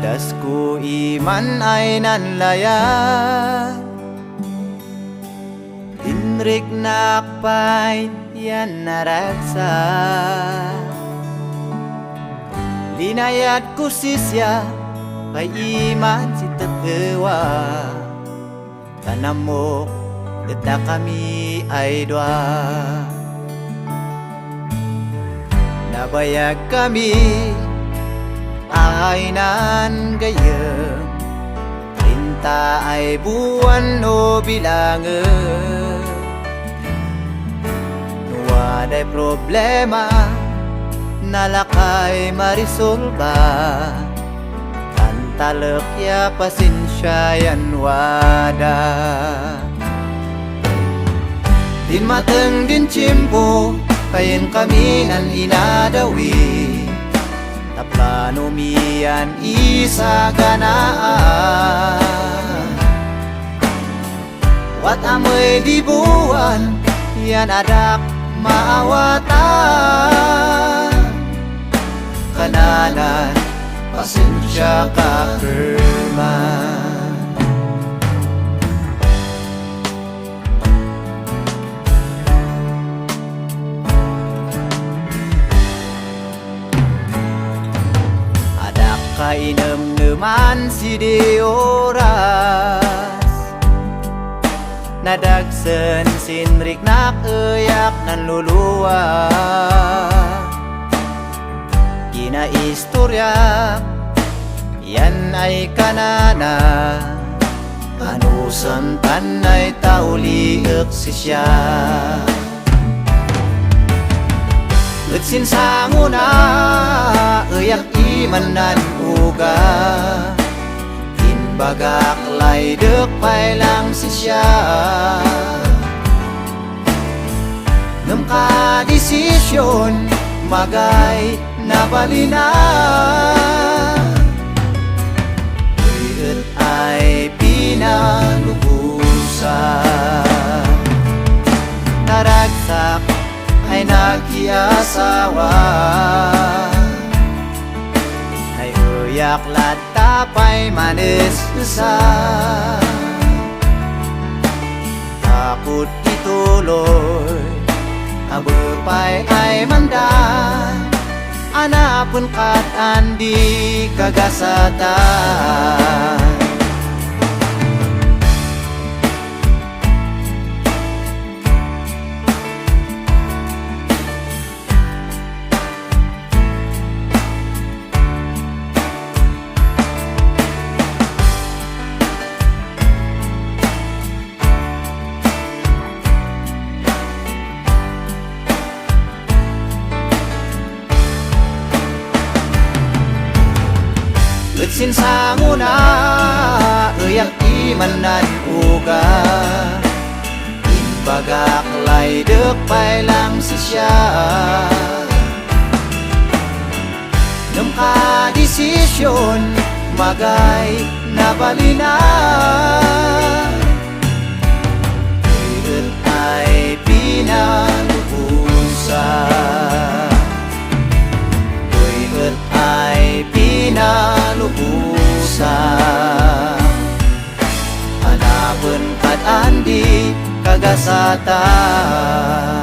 das ko iman ay nanlaya, tinrik nakpay yan naraksa. Linayat ko sisya kay iman si tatawa, tanam mo ita kami ay dua. Nabayag kami ay nan gayem, tinta ay buwan o bilangan. Waday problema nalakay marisolba, tantalek ya pasensya yan wada. Din mateng din cimpo kayen kami nan inadawi, taplano miyan isa ganaan. Wat amoy di buwan yan adak maawatan, kananan pasensya ka kerman. Kainem naman si di oras, nadagsen sinrik nakayak nan luluwa. Kinaistorya yan ay kanana, anusan tanay tauliek sisya. Letsin sanguna eyak imanan uga, inbagak lay dek pailang sisya. Ngem ka desisyon magay nabalina, iet ay pinalubusan. Naragsak ay nagkiasawa, ay uyak latapay manis besar. Takut ituloy abepay ay mandan, anapun kat andi kagasatan. Letsin sanguna eyak imanan uga, inbagak lay dek pailang sisya. Ngem ka desisyon magay nabalina, iet ay pinalubusan. Iet ay pinalubusan, hanapun kat andi kagasatan.